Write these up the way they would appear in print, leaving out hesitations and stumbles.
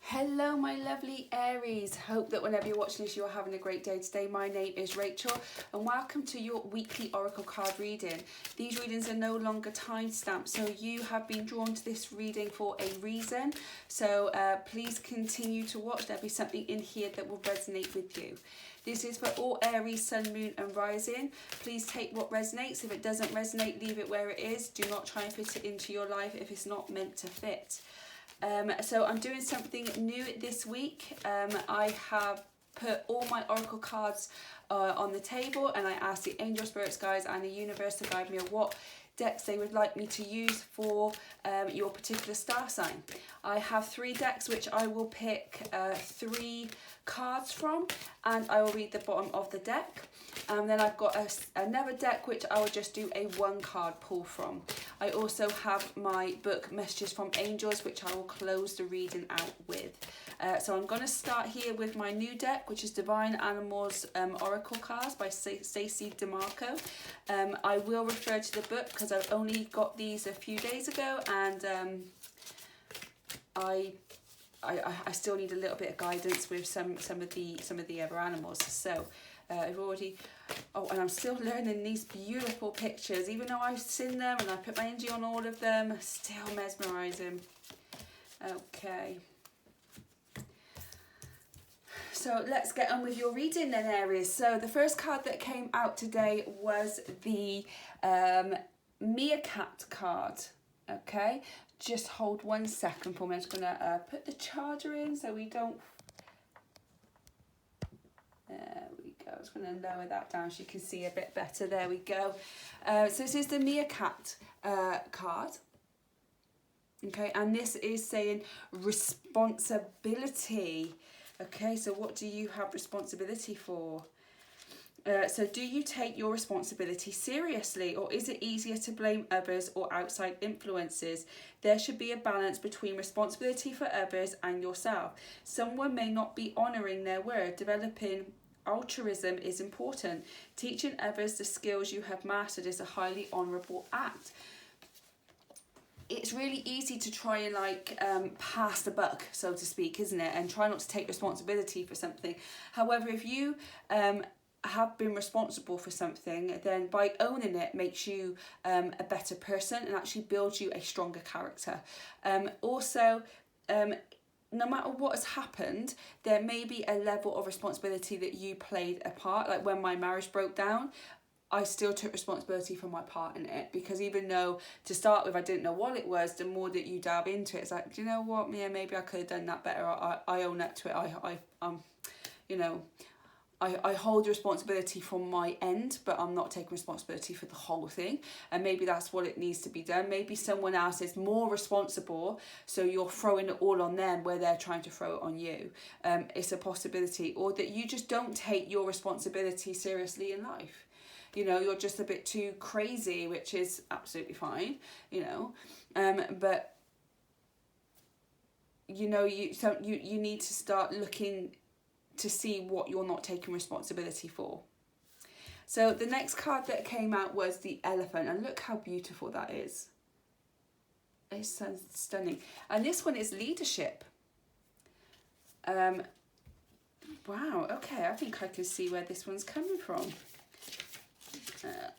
Hello my lovely Aries, hope that whenever you're watching this you're having a great day today. My name is Rachel and welcome to your weekly oracle card reading. These readings are no longer time stamped, so you have been drawn to this reading for a reason. So please continue to watch. There'll be something in here that will resonate with you. This is for all Aries, Sun, Moon and Rising. Please take what resonates. If it doesn't resonate, leave it where it is. Do not try and fit it into your life if it's not meant to fit. So I'm doing something new this week. I have put all my oracle cards on the table and I asked the angel spirits guides and the universe to guide me on what decks they would like me to use for your particular star sign. I have 3 decks which I will pick 3 cards from and I will read the bottom of the deck. And then I've got another deck which I will just do a 1 card pull from. I also have my book Messages from Angels which I will close the reading out with. So I'm going to start here with my new deck, which is Divine Animals Oracle Cards by Stacey DeMarco. I will refer to the book because I've only got these a few days ago and I still need a little bit of guidance with some of the other animals. So I've already, and I'm still learning these beautiful pictures, even though I've seen them and I put my energy on all of them, still mesmerising. Okay. So let's get on with your reading then, Aries. So the first card that came out today was the Meerkat card. Okay, just hold 1 second for me. I'm just going to put the charger in so we don't... There we go. I'm just going to lower that down so you can see a bit better. There we go. So this is the Meerkat card. Okay, and this is saying responsibility. Okay, so what do you have responsibility for? So do you take your responsibility seriously, or is it easier to blame others or outside influences? There should be a balance between responsibility for others and yourself. Someone may not be honouring their word. Developing altruism is important. Teaching others the skills you have mastered is a highly honourable act. It's really easy to try and pass the buck, so to speak, isn't it? And try not to take responsibility for something. However, if you have been responsible for something, then by owning it makes you a better person and actually builds you a stronger character. Also, no matter what has happened, there may be a level of responsibility that you played a part. Like when my marriage broke down, I still took responsibility for my part in it, because even though to start with I didn't know what it was, the more that you delve into it, it's like, do you know what, yeah, maybe I could have done that better. I own up to it. I hold the responsibility from my end, but I'm not taking responsibility for the whole thing. And maybe that's what it needs to be done. Maybe someone else is more responsible, so you're throwing it all on them where they're trying to throw it on you. It's a possibility. Or that you just don't take your responsibility seriously in life. You know, you're just a bit too crazy, which is absolutely fine, you know. But, you know, you need to start looking to see what you're not taking responsibility for. So the next card that came out was the Elephant, and look how beautiful that is. It's so stunning. And this one is leadership. Wow, okay, I think I can see where this one's coming from.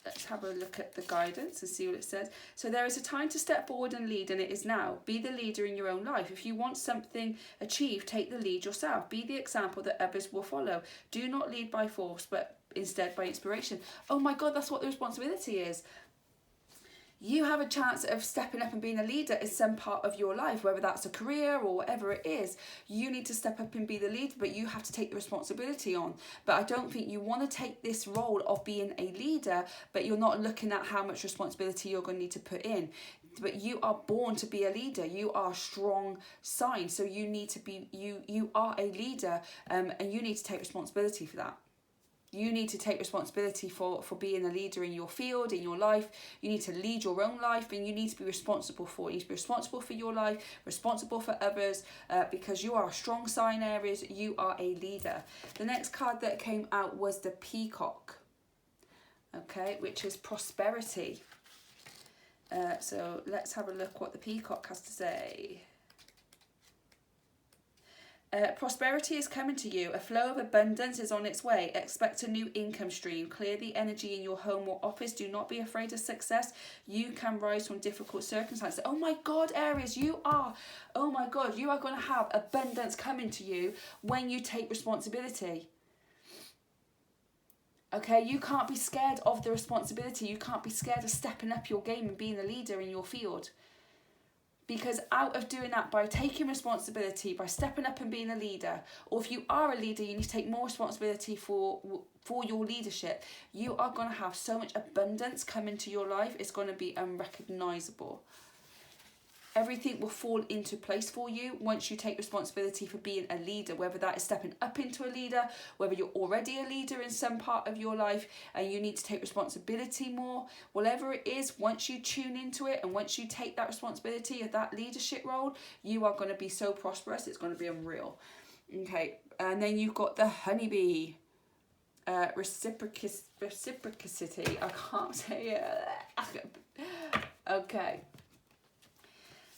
Let's have a look at the guidance and see what it says. So there is a time to step forward and lead, and it is now. Be the leader in your own life. If you want something achieved, take the lead yourself. Be the example that others will follow. Do not lead by force, but instead by inspiration. Oh my God, that's what the responsibility is. You have a chance of stepping up and being a leader in some part of your life, whether that's a career or whatever it is. You need to step up and be the leader, but you have to take the responsibility on. But I don't think you want to take this role of being a leader, but you're not looking at how much responsibility you're going to need to put in. But you are born to be a leader. You are a strong sign, so you need to be, you are a leader, and you need to take responsibility for that. You need to take responsibility for being a leader in your field, in your life. You need to lead your own life, and you need to be responsible for it. You need to be responsible for your life, responsible for others, because you are a strong sign, Aries. You are a leader. The next card that came out was the Peacock, okay, which is prosperity. So let's have a look what the Peacock has to say. Prosperity is coming to you. A flow of abundance is on its way. Expect a new income stream. Clear the energy in your home or office. Do not be afraid of success. You can rise from difficult circumstances. Oh my God, Aries, you are going to have abundance coming to you when you take responsibility. Okay, you can't be scared of the responsibility. You can't be scared of stepping up your game and being a leader in your field. Because out of doing that, by taking responsibility, by stepping up and being a leader, or if you are a leader, you need to take more responsibility for your leadership, you are going to have so much abundance come into your life, it's going to be unrecognisable. Everything will fall into place for you once you take responsibility for being a leader, whether that is stepping up into a leader, whether you're already a leader in some part of your life and you need to take responsibility more, whatever it is, once you tune into it and once you take that responsibility of that leadership role, you are going to be so prosperous, it's going to be unreal. Okay, and then you've got the honeybee. Reciprocity, I can't say it. Okay.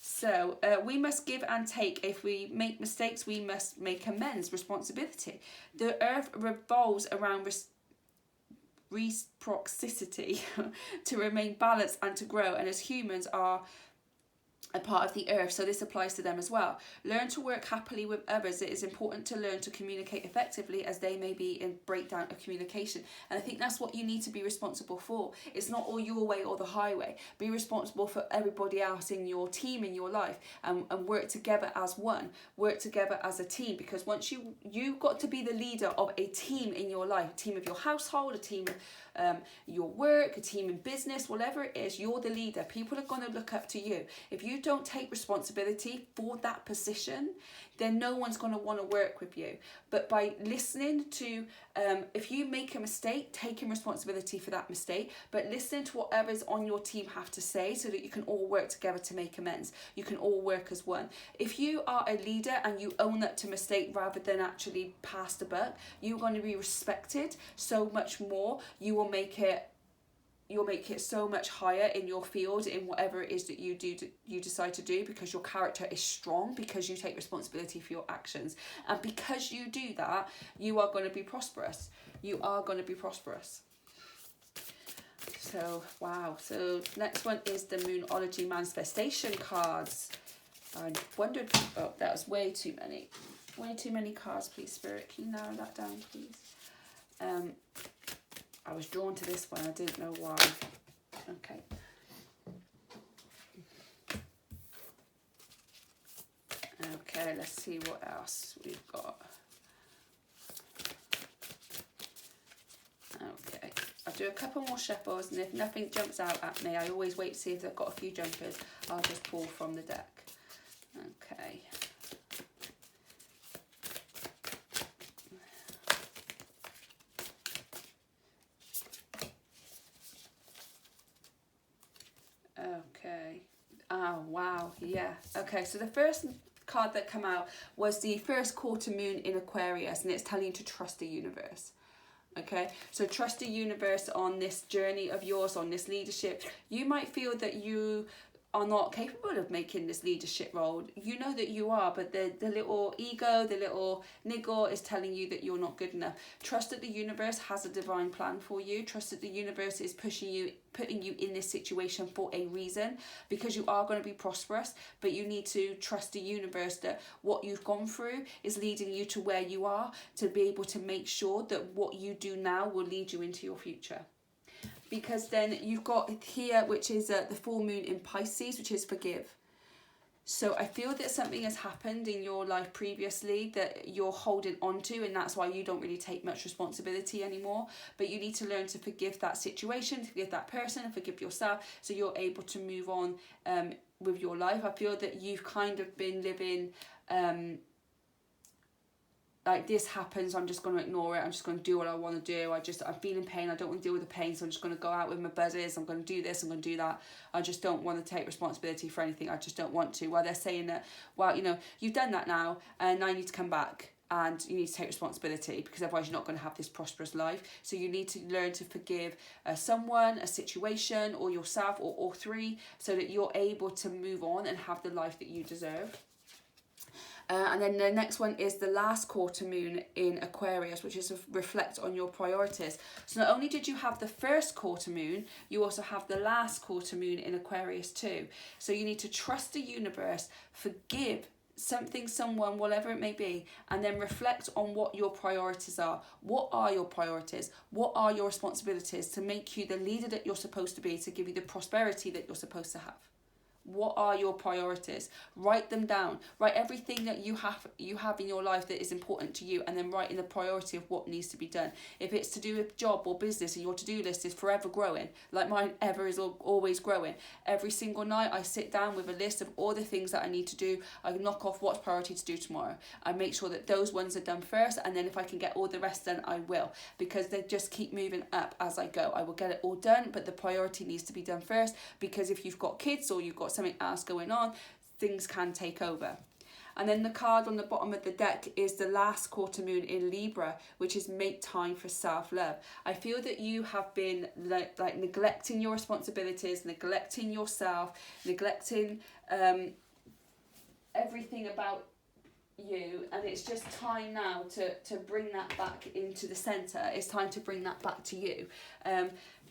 So we must give and take. If we make mistakes, we must make amends. Responsibility. The earth revolves around reciprocity to remain balanced and to grow. And as humans are a part of the earth, so this applies to them as well. Learn to work happily with others. It is important to learn to communicate effectively, as they may be in breakdown of communication. And I think that's what you need to be responsible for. It's not all your way or the highway. Be responsible for everybody else in your team, in your life, and work together as one. Work together as a team, because once you've got to be the leader of a team in your life, a team of your household, a team of your work, a team in business, whatever it is, you're the leader. People are going to look up to you. If you don't take responsibility for that position, then no one's going to want to work with you. But by listening to, if you make a mistake, taking responsibility for that mistake, but listening to what others on your team have to say so that you can all work together to make amends. You can all work as one. If you are a leader and you own up to mistake rather than actually pass the buck, you're going to be respected so much more. You'll make it so much higher in your field, in whatever it is that you decide to do, because your character is strong, because you take responsibility for your actions, and because you do that, you are going to be prosperous. You are going to be prosperous. So wow. So next one is the Moonology Manifestation cards. I wondered, oh, that was way too many cards. Please, Spirit, can you narrow that down, please? I was drawn to this one, I didn't know why. Okay. Okay, let's see what else we've got. Okay, I'll do a couple more shuffles, and if nothing jumps out at me, I always wait to see if they've got a few jumpers. I'll just pull from the deck. Okay. Okay. Oh, wow. Yeah. Okay, so the first card that came out was the first quarter moon in Aquarius, and it's telling you to trust the universe. Okay, so trust the universe on this journey of yours, on this leadership. You might feel that you are not capable of making this leadership role. You know that you are, but the little ego, the little niggle is telling you that you're not good enough. Trust that the universe has a divine plan for you. Trust that the universe is putting you in this situation for a reason, because you are going to be prosperous, but you need to trust the universe that what you've gone through is leading you to where you are, to be able to make sure that what you do now will lead you into your future. Because then you've got here, which is the full moon in Pisces, which is forgive. So I feel that something has happened in your life previously that you're holding on to, and that's why you don't really take much responsibility anymore. But you need to learn to forgive that situation, forgive that person, and forgive yourself, so you're able to move on with your life. I feel that you've kind of been living like, this happens, I'm just going to ignore it, I'm just going to do what I want to do, I'm feeling pain, I don't want to deal with the pain, so I'm just going to go out with my buddies, I'm going to do this, I'm going to do that, I just don't want to take responsibility for anything, I just don't want to. Well, they're saying that, well, you know, you've done that now, and now you need to come back, and you need to take responsibility, because otherwise you're not going to have this prosperous life. So you need to learn to forgive someone, a situation, or yourself, or all three, so that you're able to move on and have the life that you deserve. And then the next one is the last quarter moon in Aquarius, which is to reflect on your priorities. So not only did you have the first quarter moon, you also have the last quarter moon in Aquarius too. So you need to trust the universe, forgive something, someone, whatever it may be, and then reflect on what your priorities are. What are your priorities? What are your responsibilities to make you the leader that you're supposed to be, to give you the prosperity that you're supposed to have? What are your priorities? Write them down. Write everything that you have in your life that is important to you, and then write in the priority of what needs to be done. If it's to do with job or business and your to-do list is forever growing, like mine ever is always growing, every single night I sit down with a list of all the things that I need to do. I knock off what's priority to do tomorrow. I make sure that those ones are done first, and then if I can get all the rest done, I will, because they just keep moving up as I go. I will get it all done, but the priority needs to be done first, because if you've got kids or you've got something else going on, things can take over. And then the card on the bottom of the deck is the last quarter moon in Libra, which is make time for self-love. I feel that you have been like neglecting your responsibilities, neglecting yourself, neglecting everything about you, and it's just time now to bring that back into the center. It's time to bring that back to you.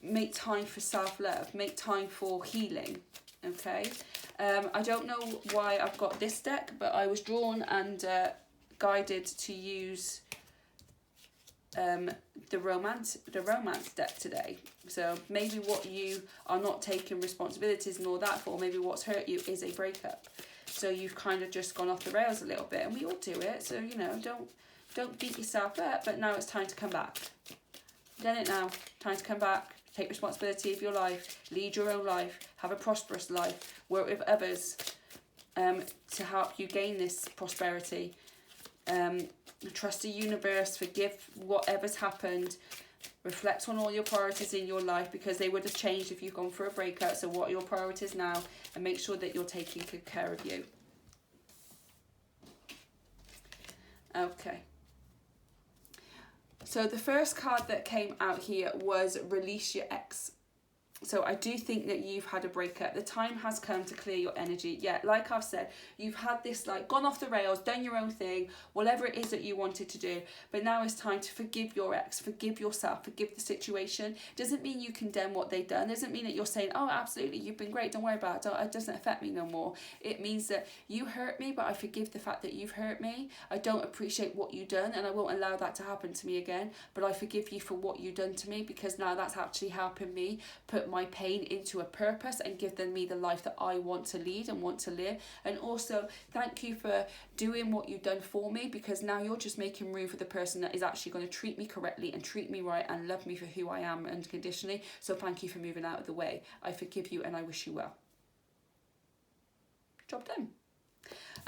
Make time for self-love, make time for healing. Okay, I don't know why I've got this deck, but I was drawn and guided to use the romance deck today. So maybe what you are not taking responsibilities and all that for, maybe what's hurt you is a breakup. So you've kind of just gone off the rails a little bit, and we all do it. So you know, don't beat yourself up. But now it's time to come back. Done it now. Time to come back. Take responsibility of your life, lead your own life, have a prosperous life, work with others to help you gain this prosperity. Trust the universe, forgive whatever's happened, reflect on all your priorities in your life, because they would have changed if you've gone through a breakup. So what are your priorities now, and make sure that you're taking good care of you. Okay. So the first card that came out here was release your ex. So I do think that you've had a breakup. The time has come to clear your energy. Yeah, like I've said, you've had this, like, gone off the rails, done your own thing, whatever it is that you wanted to do. But now it's time to forgive your ex, forgive yourself, forgive the situation. Doesn't mean you condemn what they've done. Doesn't mean that you're saying, oh, absolutely, you've been great, don't worry about it, it doesn't affect me no more. It means that you hurt me, but I forgive the fact that you've hurt me. I don't appreciate what you've done, and I won't allow that to happen to me again. But I forgive you for what you've done to me, because now that's actually helping me put my pain into a purpose and give them me the life that I want to lead and want to live. And also thank you for doing what you've done for me, because now you're just making room for the person that is actually going to treat me correctly and treat me right and love me for who I am unconditionally. So thank you for moving out of the way. I forgive you and I wish you well. Job done.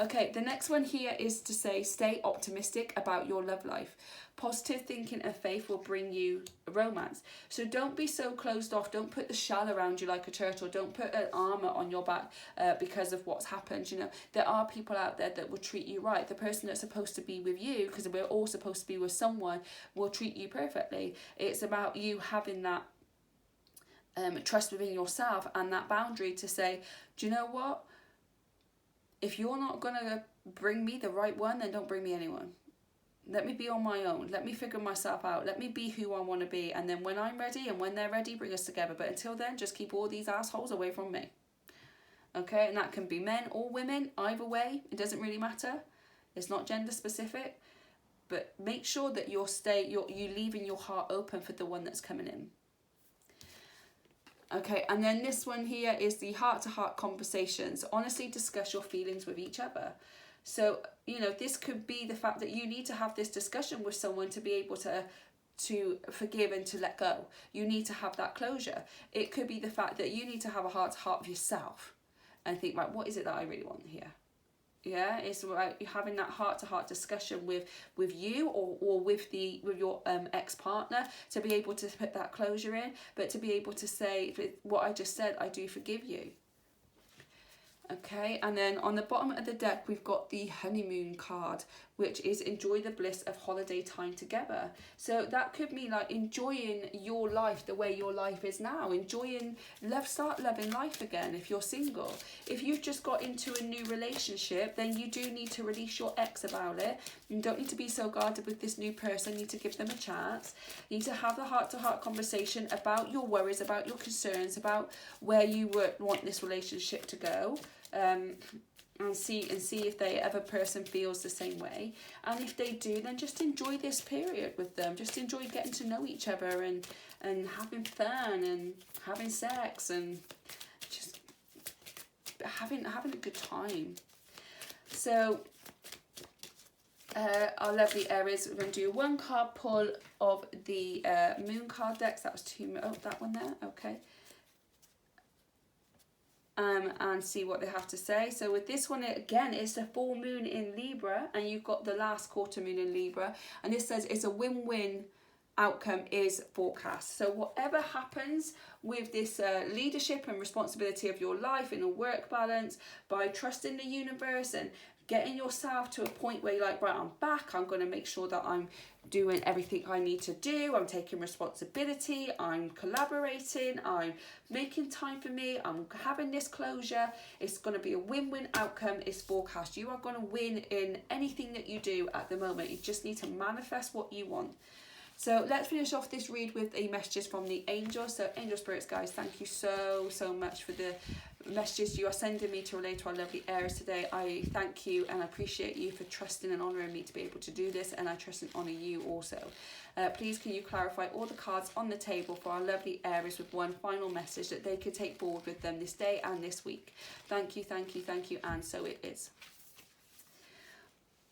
Okay, the next one here is to say, stay optimistic about your love life. Positive thinking and faith will bring you a romance. So don't be so closed off. Don't put the shell around you like a turtle. Don't put an armour on your back because of what's happened. You know, there are people out there that will treat you right. The person that's supposed to be with you, because we're all supposed to be with someone, will treat you perfectly. It's about you having that trust within yourself and that boundary to say, do you know what? If you're not going to bring me the right one, then don't bring me anyone. Let me be on my own. Let me figure myself out. Let me be who I want to be. And then when I'm ready and when they're ready, bring us together. But until then, just keep all these assholes away from me. Okay? And that can be men or women. Either way, it doesn't really matter. It's not gender specific. But make sure that you're leaving your heart open for the one that's coming in. Okay, and then this one here is the heart-to-heart conversations. Honestly discuss your feelings with each other. So, you know, this could be the fact that you need to have this discussion with someone to be able to forgive and to let go. You need to have that closure. It could be the fact that you need to have a heart-to-heart with yourself and think, right, what is it that I really want here? Yeah, it's about having that heart-to-heart discussion with you or with your ex-partner to be able to put that closure in, but to be able to say what I just said, I do forgive you. Okay, and then on the bottom of the deck, we've got the honeymoon card, which is enjoy the bliss of holiday time together. So that could mean like enjoying your life the way your life is now, start loving life again if you're single. If you've just got into a new relationship, then you do need to release your ex about it. You don't need to be so guarded with this new person. You need to give them a chance. You need to have the heart-to-heart conversation about your worries, about your concerns, about where you would want this relationship to go. And see if the other person feels the same way, and if they do, then just enjoy this period with them. Just enjoy getting to know each other and having fun and having sex and just having a good time. So our lovely Aries, we're going to do one card pull of the moon card decks. That was that one there. Okay. And see what they have to say. So with this one, again, it's the full moon in Libra, and you've got the last quarter moon in Libra, and this says it's a win-win outcome is forecast. So whatever happens with this leadership and responsibility of your life in a work balance, by trusting the universe and getting yourself to a point where you're like, right, I'm back, I'm going to make sure that I'm doing everything I need to do, I'm taking responsibility, I'm collaborating, I'm making time for me, I'm having this closure. It's going to be a win-win outcome is forecast. You are going to win in anything that you do at the moment. You just need to manifest what you want. So let's finish off this read with a messages from the angels. So angel spirits, guys, thank you so much for the messages you are sending me to relate to our lovely Aries today. I thank you and I appreciate you for trusting and honouring me to be able to do this, and I trust and honour you also. Please can you clarify all the cards on the table for our lovely Aries with one final message that they could take forward with them this day and this week. Thank you, and so it is.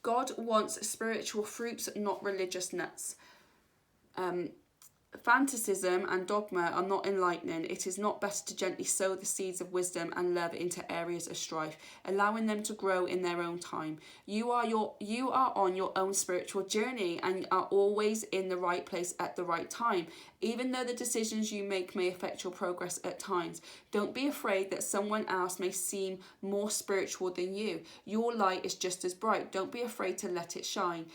God wants spiritual fruits, not religious nuts. Fanaticism and dogma are not enlightening. It is not better to gently sow the seeds of wisdom and love into areas of strife, allowing them to grow in their own time. You are on your own spiritual journey and are always in the right place at the right time, even though the decisions you make may affect your progress at times. Don't be afraid that someone else may seem more spiritual than you. Your light is just as bright. Don't be afraid to let it shine.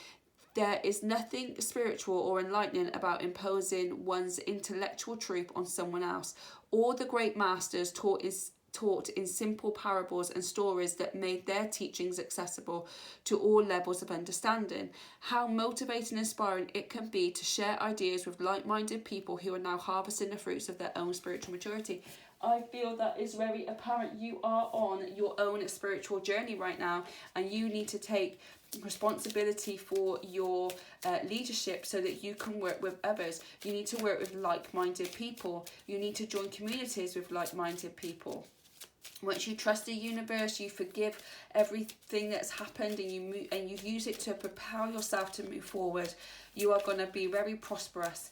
There is nothing spiritual or enlightening about imposing one's intellectual truth on someone else. All the great masters taught in simple parables and stories that made their teachings accessible to all levels of understanding. How motivating and inspiring it can be to share ideas with like-minded people who are now harvesting the fruits of their own spiritual maturity. I feel that is very apparent. You are on your own spiritual journey right now, and you need to take responsibility for your leadership so that you can work with others. You need to work with like-minded people. You need to join communities with like-minded people. Once you trust the universe, you forgive everything that's happened, and you use it to propel yourself to move forward. You are going to be very prosperous.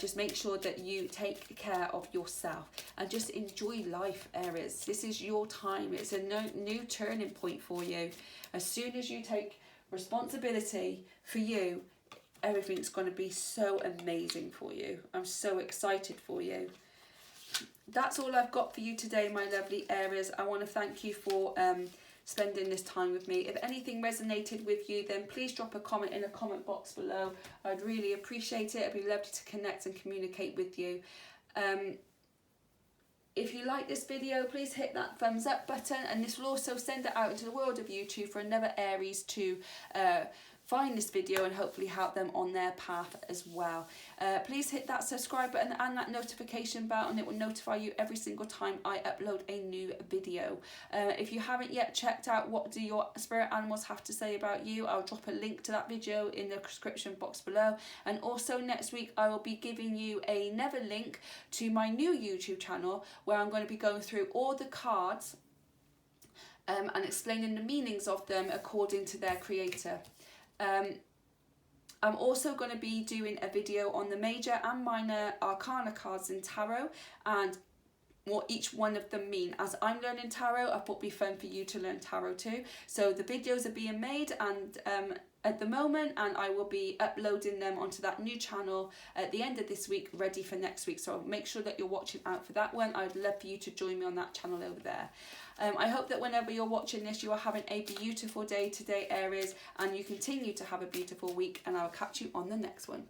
Just make sure that you take care of yourself and just enjoy life, Aries. This is your time. It's a new turning point for you. As soon as you take responsibility for you, everything's going to be so amazing for you. I'm so excited for you. That's all I've got for you today, my lovely Aries. I want to thank you for spending this time with me. If anything resonated with you, then please drop a comment in the comment box below. I'd really appreciate it. It'd be lovely to connect and communicate with you. If you like this video, please hit that thumbs up button, and this will also send it out into the world of YouTube for another Aries to find this video and hopefully help them on their path as well. Please hit that subscribe button and that notification bell, and it will notify you every single time I upload a new video. If you haven't yet checked out what do your spirit animals have to say about you, I'll drop a link to that video in the description box below. And also next week I will be giving you another link to my new YouTube channel where I'm going to be going through all the cards and explaining the meanings of them according to their creator. I'm also going to be doing a video on the major and minor arcana cards in tarot and what each one of them mean. As I'm learning tarot, I thought it'd be fun for you to learn tarot too. So the videos are being made, and at the moment, and I will be uploading them onto that new channel at the end of this week, ready for next week. So make sure that you're watching out for that one. I'd love for you to join me on that channel over there. I hope that whenever you're watching this, you are having a beautiful day today, Aries, and you continue to have a beautiful week, and I'll catch you on the next one.